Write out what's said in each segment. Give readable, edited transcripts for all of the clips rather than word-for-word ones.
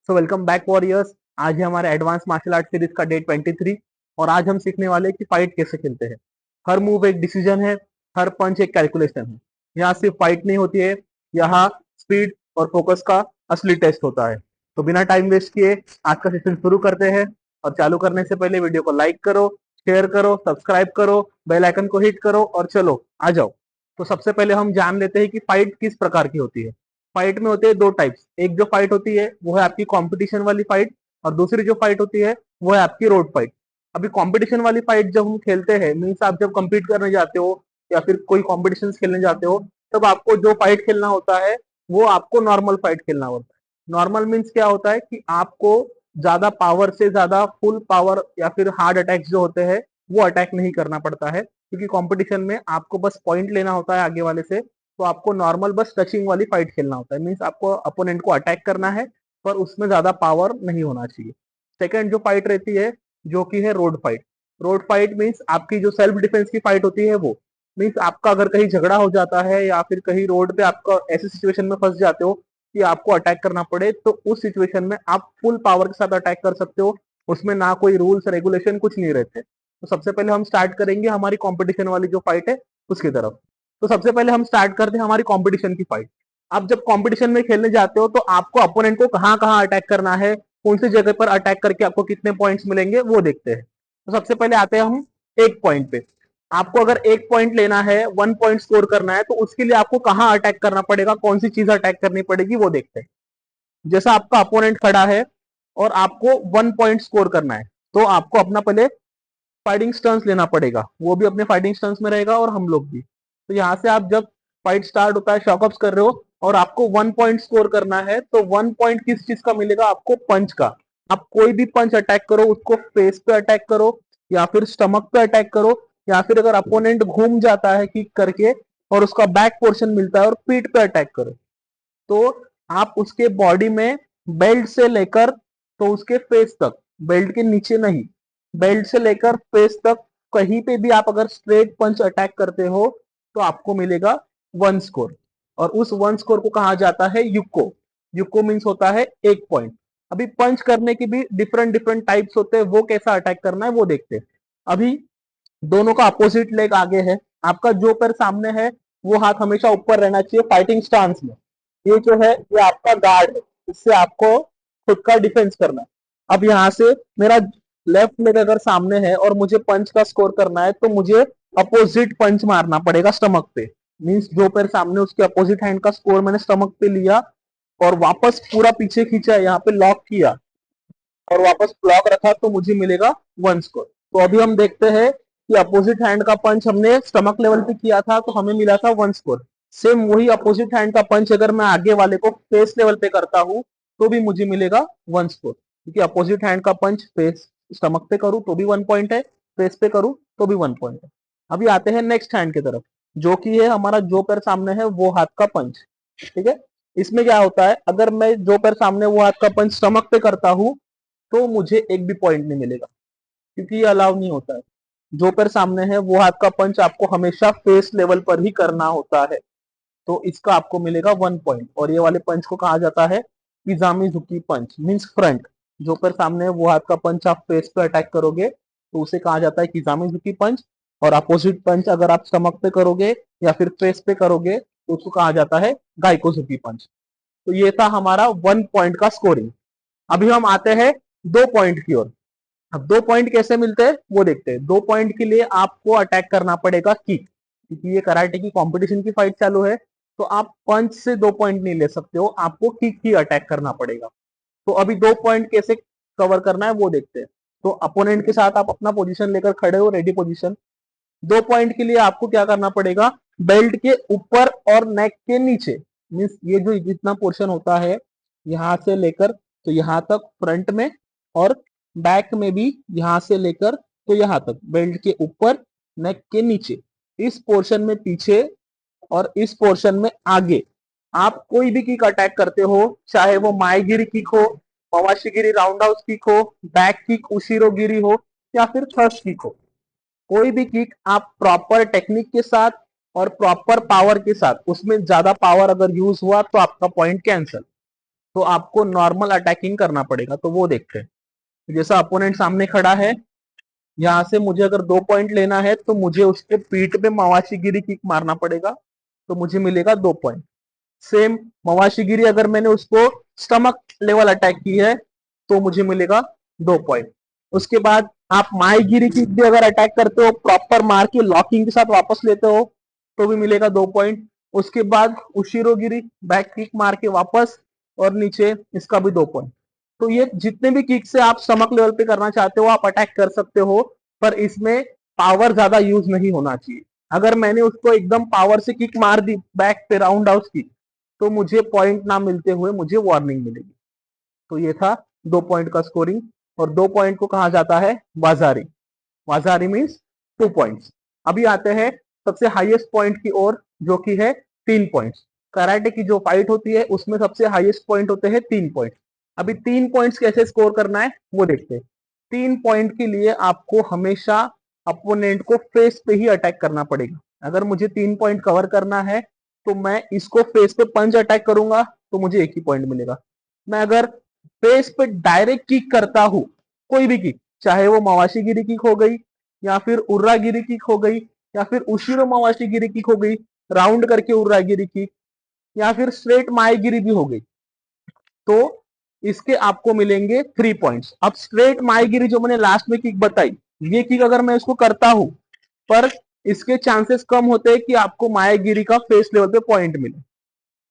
So welcome back warriors. आज है हमारे एडवांस मार्शल आर्ट सीरीज का डे 23 और आज हम सीखने वाले हैं कि फाइट कैसे खेलते हैं। हर मूव एक डिसीजन है, हर पंच एक कैलकुलेशन है। यहाँ सिर्फ फाइट नहीं होती है, यहाँ स्पीड और फोकस का असली टेस्ट होता है। तो बिना टाइम वेस्ट किए आज का सेशन शुरू करते हैं। और चालू करने से पहले वीडियो को लाइक करो, शेयर करो, सब्सक्राइब करो, बेल आइकन को हिट करो और चलो आ जाओ। तो सबसे पहले हम जान लेते हैं कि फाइट किस प्रकार की होती है। फाइट में होते हैं दो टाइप्स। एक जो फाइट होती है वो है आपकी कंपटीशन वाली फाइट, और दूसरी जो फाइट होती है वो है आपकी रोड फाइट। अभी कंपटीशन वाली फाइट जब हम खेलते हैं, मीन्स आप जब compete करने जाते हो या फिर कोई कॉम्पिटिशन खेलने जाते हो, तब आपको जो फाइट खेलना होता है वो आपको नॉर्मल फाइट खेलना होता है। नॉर्मल मीन्स क्या होता है कि आपको ज्यादा पावर से ज्यादा फुल पावर या फिर हार्ड अटैक्स जो होते हैं वो अटैक नहीं करना पड़ता है, क्योंकि कंपटीशन में आपको बस पॉइंट लेना होता है आगे वाले से। तो आपको नॉर्मल बस टचिंग वाली फाइट खेलना होता है, मीन्स आपको अपोनेंट को अटैक करना है पर उसमें ज्यादा पावर नहीं होना चाहिए। सेकंड जो फाइट रहती है जो कि है road fight. Road fight means आपकी जो सेल्फ डिफेंस की फाइट होती है वो मीन्स आपका अगर कहीं झगड़ा हो जाता है या फिर कहीं रोड पे आपका ऐसी सिचुएशन में फंस जाते हो कि आपको अटैक करना पड़े, तो उस सिचुएशन में आप फुल पावर के साथ अटैक कर सकते हो। उसमें ना कोई रूल्स रेगुलेशन कुछ नहीं रहते। तो सबसे पहले हम स्टार्ट करेंगे हमारी कॉम्पिटिशन वाली जो फाइट है उसकी तरफ। तो सबसे पहले हम स्टार्ट करते हैं हमारी कंपटीशन की फाइट। आप जब कंपटीशन में खेलने जाते हो तो आपको अपोनेंट को कहां कहां अटैक करना है, कौन सी जगह पर अटैक करके आपको कितने पॉइंट्स मिलेंगे वो देखते हैं। तो सबसे पहले आते हैं हम एक पॉइंट पे। आपको अगर एक पॉइंट लेना है, 1 पॉइंट स्कोर करना है, तो उसके लिए आपको कहां अटैक करना पड़ेगा, कौन सी चीज अटैक करनी पड़ेगी वो देखते हैं। जैसा आपका अपोनेंट खड़ा है और आपको 1 पॉइंट स्कोर करना है, तो आपको अपना पहले फाइटिंग स्टंस लेना पड़ेगा। वो भी अपने फाइटिंग स्टंस में रहेगा और हम लोग भी। तो यहाँ से आप जब फाइट स्टार्ट होता है, शॉकअप्स कर रहे हो और आपको 1 पॉइंट स्कोर करना है, तो 1 पॉइंट किस चीज का मिलेगा आपको? पंच का। आप कोई भी पंच अटैक करो, उसको फेस पे अटैक करो या फिर स्टमक पे अटैक करो, या फिर अगर अपोनेंट घूम जाता है किक करके और उसका बैक पोर्शन मिलता है और पीठ पे अटैक करो, तो आप उसके बॉडी में बेल्ट से लेकर तो उसके फेस तक, बेल्ट के नीचे नहीं, बेल्ट से लेकर फेस तक कहीं पे भी आप अगर स्ट्रेट पंच अटैक करते हो तो आपको मिलेगा 1 स्कोर। और उस 1 स्कोर को कहा जाता है युक्को। युक्को मीन्स होता है 1 पॉइंट। अभी पंच करने की भी डिफरेंट डिफरेंट टाइप्स होते हैं, वो कैसा अटैक करना है वो देखते हैं। अभी दोनों का अपोजिट लेग आगे है, आपका जो पैर सामने है वो हाथ हमेशा ऊपर रहना चाहिए फाइटिंग स्टांस में। ये जो है ये आपका गार्ड है, इससे आपको खुद का डिफेंस करना है। अब यहाँ से मेरा लेफ्ट लेग अगर सामने है और मुझे पंच का स्कोर करना है, तो मुझे अपोजिट पंच मारना पड़ेगा स्टमक पे। मीन्स जो पैर सामने उसके अपोजिट हैंड का स्कोर मैंने स्टमक पे लिया और वापस पूरा पीछे खींचा, यहाँ पे लॉक किया और वापस ब्लॉक रखा, तो मुझे मिलेगा 1 स्कोर। तो अभी हम देखते हैं कि अपोजिट हैंड का पंच हमने स्टमक लेवल पे किया था तो हमें मिला था 1 स्कोर। सेम वही अपोजिट हैंड का पंच अगर मैं आगे वाले को फेस लेवल पे करता हूं तो भी मुझे मिलेगा 1 स्कोर, क्योंकि अपोजिट हैंड का पंच फेस स्टमक पे करूं तो भी 1 पॉइंट है, फेस पे करूं तो भी 1 पॉइंट है। अभी आते हैं नेक्स्ट हैंड की तरफ, जो कि है हमारा जो पैर सामने है वो हाथ का पंच। ठीक है, इसमें क्या होता है, अगर मैं जो पैर सामने वो हाथ का पंच स्टमक पे करता हूं तो मुझे एक भी पॉइंट नहीं मिलेगा, क्योंकि ये अलाउ नहीं होता है। जो पैर सामने है वो हाथ का पंच आपको हमेशा फेस लेवल पर ही करना होता है, तो इसका आपको मिलेगा 1 पॉइंट। और ये वाले पंच को कहा जाता है पिजामी झुकी पंच, मीन्स फ्रंट। जो पैर सामने है वो हाथ का पंच आप फेस पे अटैक करोगे तो उसे कहा जाता है किजामी झुकी पंच। और अपोजिट पंच अगर आप स्टमक पे करोगे या फिर फेस पे करोगे तो उसको कहा जाता है गाइको झुकी पंच। तो ये था हमारा 1 पॉइंट का स्कोरिंग। अभी हम आते हैं 2 पॉइंट की ओर। अब 2 पॉइंट कैसे मिलते हैं वो देखते हैं। 2 पॉइंट के लिए आपको अटैक करना पड़ेगा किक, क्योंकि ये कराटे की कंपटीशन की फाइट चालू है। तो आप पंच से 2 पॉइंट नहीं ले सकते हो, आपको किक ही अटैक करना पड़ेगा। तो अभी 2 पॉइंट कैसे कवर करना है वो देखते हैं। तो अपोनेंट के साथ आप अपना पोजीशन लेकर खड़े हो, रेडी पोजीशन। 2 पॉइंट के लिए आपको क्या करना पड़ेगा, बेल्ट के ऊपर और नेक के नीचे, मीन्स ये जो जितना पोर्शन होता है यहां से लेकर तो यहां तक फ्रंट में, और बैक में भी यहां से लेकर तो यहां तक, बेल्ट के ऊपर नेक के नीचे, इस पोर्शन में पीछे और इस पोर्शन में आगे आप कोई भी किक अटैक करते हो, चाहे वो माएगिरी किक हो, मवाशीगिरी राउंड हाउस किक हो, बैक किक उशिरोगिरी हो, या फिर थर्स्ट किक हो, कोई भी किक आप प्रॉपर टेक्निक के साथ और प्रॉपर पावर के साथ, उसमें ज्यादा पावर अगर यूज हुआ तो आपका पॉइंट कैंसल। तो आपको नॉर्मल अटैकिंग करना पड़ेगा। तो वो देखते हैं। जैसा अपोनेंट सामने खड़ा है, यहाँ से मुझे अगर 2 पॉइंट लेना है तो मुझे उसके पीठ पे मवाशीगिरी किक मारना पड़ेगा, तो मुझे मिलेगा 2 पॉइंट। सेम मवाशीगिरी अगर मैंने उसको स्टमक लेवल अटैक की है तो मुझे मिलेगा 2 पॉइंट। उसके बाद आप माईगिरी किक भी अगर अटैक करते हो, प्रॉपर मार के लॉकिंग के साथ वापस लेते हो, तो भी मिलेगा 2 पॉइंट। उसके बाद उशिरोगिरी बैक किक मार के वापस, और नीचे इसका भी 2 पॉइंट। तो ये जितने भी किक से आप स्टमक लेवल पे करना चाहते हो आप अटैक कर सकते हो, पर इसमें पावर ज्यादा यूज नहीं होना चाहिए। अगर मैंने उसको एकदम पावर से किक मार दी बैक पे राउंड हाउस की, तो मुझे पॉइंट ना मिलते हुए मुझे वार्निंग मिलेगी। तो ये था 2 पॉइंट का स्कोरिंग। और 2 पॉइंट को कहा जाता है वाजारी। वाजारी मीन्स 2 पॉइंट्स। अभी आते हैं सबसे हाईएस्ट पॉइंट की ओर, जो कि है 3 पॉइंट्स। कराटे की जो फाइट होती है उसमें सबसे हाईएस्ट पॉइंट होते हैं 3 पॉइंट। अभी 3 पॉइंट्स कैसे स्कोर करना है वो देखते हैं। 3 पॉइंट के लिए आपको हमेशा अपोनेंट को फेस पे ही अटैक करना पड़ेगा। अगर मुझे 3 पॉइंट कवर करना है तो मैं इसको फेस पे पंच अटैक करूंगा तो मुझे 1 ही पॉइंट मिलेगा। मैं अगर फेस पे डायरेक्ट किक करता हूं, कोई भी किक, चाहे वो मवाशीगिरी किक हो गई, या फिर उर्रागिरी किक हो गई, या फिर उशिरो मवाशीगिरी किक हो गई, राउंड करके उर्रागिरी किक, या फिर स्ट्रेट माईगिरी भी हो गई, तो इसके आपको मिलेंगे 3 पॉइंट्स। अब स्ट्रेट माईगिरी जो मैंने लास्ट में किक बताई, ये किक अगर मैं इसको करता हूं, पर इसके चांसेस कम होते हैं कि आपको मायागिरी का फेस लेवल पे पॉइंट मिले।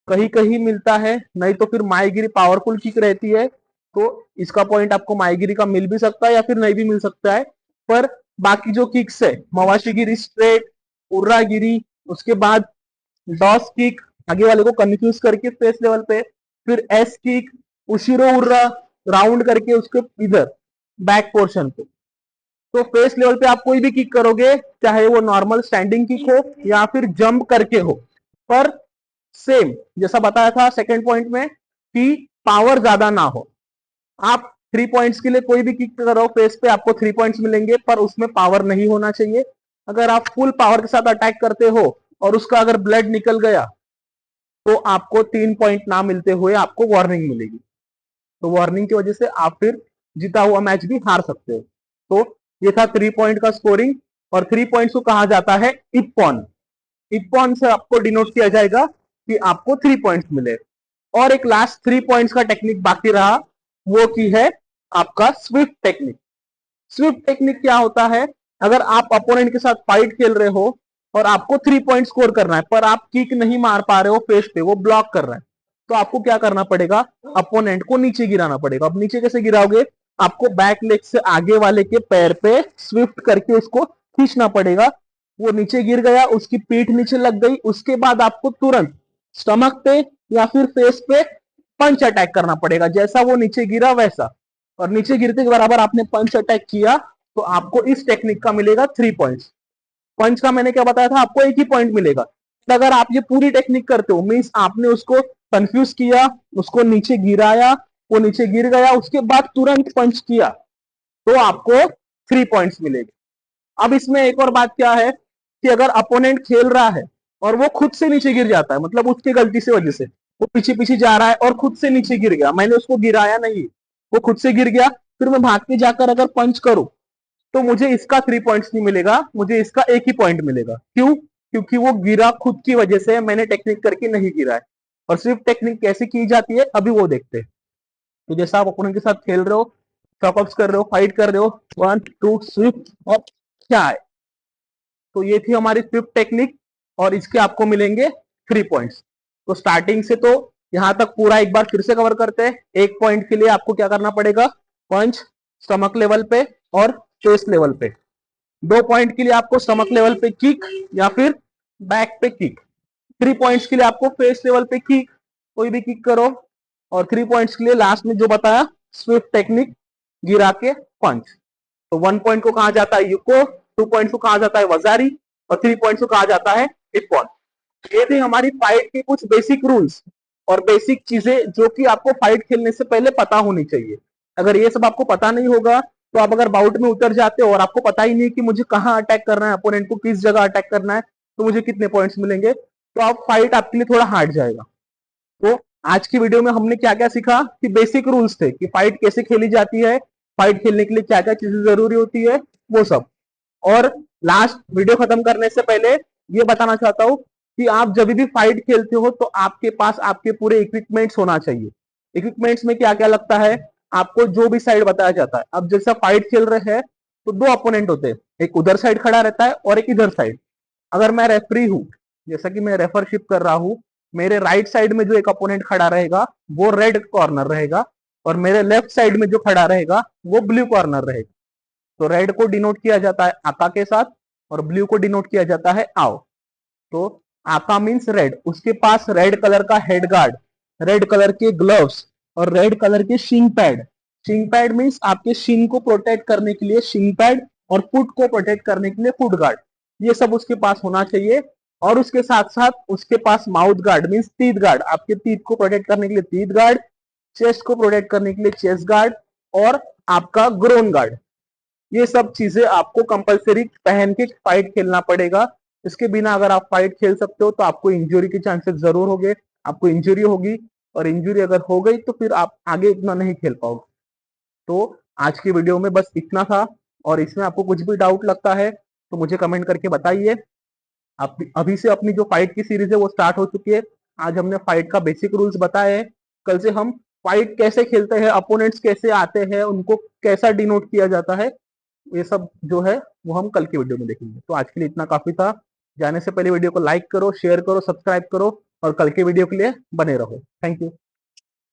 कहीं कहीं मिलता है, नहीं तो फिर मायागिरी पावरफुल किक रहती है, तो इसका पॉइंट आपको मायागिरी का मिल भी सकता है या फिर नहीं भी मिल सकता है। पर बाकी जो किक्स है, मवाशीगिरी, स्ट्रेट, उर्रागिरी, उसके बाद डॉस किक, आगे वाले को कंफ्यूज करके फेस लेवल पे, फिर एस किक, उशिरो उर्रा, राउंड करके उसके इधर बैक पोर्शन पे। तो फेस लेवल पे आप कोई भी किक करोगे, चाहे वो नॉर्मल स्टैंडिंग किक हो या फिर जंप करके हो, पर सेम जैसा बताया था सेकंड पॉइंट में कि पावर ज्यादा ना हो। आप 3 पॉइंट्स के लिए कोई भी किक करो फेस पे, आपको 3 पॉइंट्स मिलेंगे, पर उसमें पावर नहीं होना चाहिए। अगर आप फुल पावर के साथ अटैक करते हो और उसका अगर ब्लड निकल गया, तो आपको 3 पॉइंट ना मिलते हुए आपको वार्निंग मिलेगी। तो वार्निंग की वजह से आप फिर जीता हुआ मैच भी हार सकते हो। तो ये था 3 पॉइंट का स्कोरिंग। और 3 पॉइंट्स को कहा जाता है इप्पॉन। इप्पॉन से आपको डिनोट किया जाएगा कि आपको 3 पॉइंट्स मिले। और एक लास्ट 3 पॉइंट्स का टेक्निक बाकी रहा, वो की है आपका स्विफ्ट टेक्निक। स्विफ्ट टेक्निक क्या होता है, अगर आप अपोनेंट के साथ फाइट खेल रहे हो और आपको 3 पॉइंट स्कोर करना है, पर आप किक नहीं मार पा रहे हो फेस पे, वो ब्लॉक कर रहा है, तो आपको क्या करना पड़ेगा, अपोनेंट को नीचे गिराना पड़ेगा। अब नीचे कैसे गिराओगे, आपको बैक लेग से आगे वाले के पैर पे स्विफ्ट करके उसको खींचना पड़ेगा। वो नीचे गिर गया, उसकी पीठ नीचे लग गई, उसके बाद आपको तुरंत स्टमक पे या फिर फेस पे पंच अटैक करना पड़ेगा, जैसा वो नीचे गिरा वैसा। और नीचे गिरते के बराबर आपने पंच अटैक किया, तो आपको इस टेक्निक का मिलेगा 3 पॉइंट्स। पंच का मैंने क्या बताया था, आपको 1 ही पॉइंट मिलेगा। तो अगर आप ये पूरी टेक्निक करते हो, मीन्स आपने उसको कंफ्यूज किया, उसको नीचे गिराया, वो नीचे गिर गया, उसके बाद तुरंत पंच किया, तो आपको 3 पॉइंट्स मिलेंगे। अब इसमें एक और बात क्या है कि अगर अपोनेंट खेल रहा है और वो खुद से नीचे गिर जाता है, मतलब उसकी गलती से वजह से वो पीछे पीछे जा रहा है और खुद से नीचे गिर गया, मैंने उसको गिराया नहीं, वो खुद से गिर गया, फिर मैं भाग के जाकर अगर पंच करूं, तो मुझे इसका 3 पॉइंट्स नहीं मिलेगा, मुझे इसका 1 ही पॉइंट मिलेगा। क्यों? क्योंकि वो गिरा खुद की वजह से, मैंने टेक्निक करके नहीं गिरा है। और सिर्फ टेक्निक कैसे की जाती है अभी वो देखते हैं। तो जैसा आप अपोनेंट के साथ खेल रहे हो, टॉपअप्स कर रहे हो, फाइट कर रहे हो, 1 2 स्विफ्ट, और क्या है, तो ये थी हमारी स्विफ्ट टेक्निक, और इसके आपको मिलेंगे 3 पॉइंट्स। तो स्टार्टिंग से तो यहां तक पूरा एक बार फिर से कवर करते हैं। 1 पॉइंट के लिए आपको क्या करना पड़ेगा, पंच स्टमक लेवल पे और चेस्ट लेवल पे। 2 पॉइंट के लिए आपको स्टमक लेवल पे किक या फिर बैक पे किक। 3 पॉइंट्स के लिए आपको फेस लेवल पे किक, कोई भी किक करो। और 3 पॉइंट्स के लिए लास्ट में जो बताया स्विफ्ट टेक्निक, गिरा के पंच। तो 1 पॉइंट को कहा जाता है यूको, 2 पॉइंट को कहा जाता है वजारी, और 3 पॉइंट को कहा जाता है इप्पॉन। ये थी हमारी फाइट के कुछ बेसिक रूल्स और बेसिक चीजें जो कि आपको फाइट खेलने से पहले पता होनी चाहिए। अगर ये सब आपको पता नहीं होगा, तो आप अगर बाउट में उतर जाते हो और आपको पता ही नहीं कि मुझे कहाँ अटैक करना है, अपोनेंट को किस जगह अटैक करना है, तो मुझे कितने पॉइंट्स मिलेंगे, तो आप फाइट आपके लिए थोड़ा हार्ड जाएगा। तो आज की वीडियो में हमने क्या क्या सीखा कि बेसिक रूल्स थे कि फाइट कैसे खेली जाती है, फाइट खेलने के लिए क्या क्या चीजें जरूरी होती है, वो सब। और लास्ट वीडियो खत्म करने से पहले ये बताना चाहता हूँ कि आप जब भी फाइट खेलते हो तो आपके पास आपके पूरे इक्विपमेंट्स होना चाहिए। इक्विपमेंट्स में क्या क्या लगता है, आपको जो भी साइड बताया जाता है। अब जैसा फाइट खेल रहे हैं तो दो अपोनेंट होते हैं, एक उधर साइड खड़ा रहता है और एक इधर साइड। अगर मैं रेफरी हूं, जैसा कि मैं रेफरशिप कर रहा हूं, मेरे राइट साइड में जो एक अपोनेंट खड़ा रहेगा वो रेड कॉर्नर रहेगा, और मेरे लेफ्ट साइड में जो खड़ा रहेगा वो ब्लू कॉर्नर रहेगा। तो रेड को डिनोट किया जाता है आका के साथ, और ब्लू को डिनोट किया जाता है आओ। तो आका मीन्स रेड, उसके पास रेड कलर का हेड गार्ड, रेड कलर के ग्लव्स और रेड कलर के शिंग पैड। शिंग पैड मीन्स आपके शिंग को प्रोटेक्ट करने के लिए शिंग पैड, और फुट को प्रोटेक्ट करने के लिए फुट गार्ड। ये सब उसके पास होना चाहिए। और उसके साथ साथ उसके पास mouth guard means teeth guard, आपके टीथ को प्रोटेक्ट करने के लिए टीथ गार्ड, चेस्ट को प्रोटेक्ट करने के लिए चेस्ट गार्ड, और आपका ग्रोन गार्ड। ये सब चीजें आपको कंपलसरी पहन के फाइट खेलना पड़ेगा। इसके बिना अगर आप फाइट खेल सकते हो तो आपको इंजरी के चांसेस जरूर होंगे, आपको इंजरी होगी, और इंजरी अगर हो गई तो फिर आप आगे इतना नहीं खेल पाओगे। तो आज की वीडियो में बस इतना था, और इसमें आपको कुछ भी डाउट लगता है तो मुझे कमेंट करके बताइए। आप अभी से अपनी जो फाइट की सीरीज है वो स्टार्ट हो चुकी है। आज हमने फाइट का बेसिक रूल्स बताए हैं। कल से हम फाइट कैसे खेलते हैं, अपोनेंट्स कैसे आते हैं, उनको कैसा डिनोट किया जाता है, ये सब जो है वो हम कल की वीडियो में देखेंगे। तो आज के लिए इतना काफी था। जाने से पहले वीडियो को लाइक करो, शेयर करो, सब्सक्राइब करो, और कल के वीडियो के लिए बने रहो। Thank you.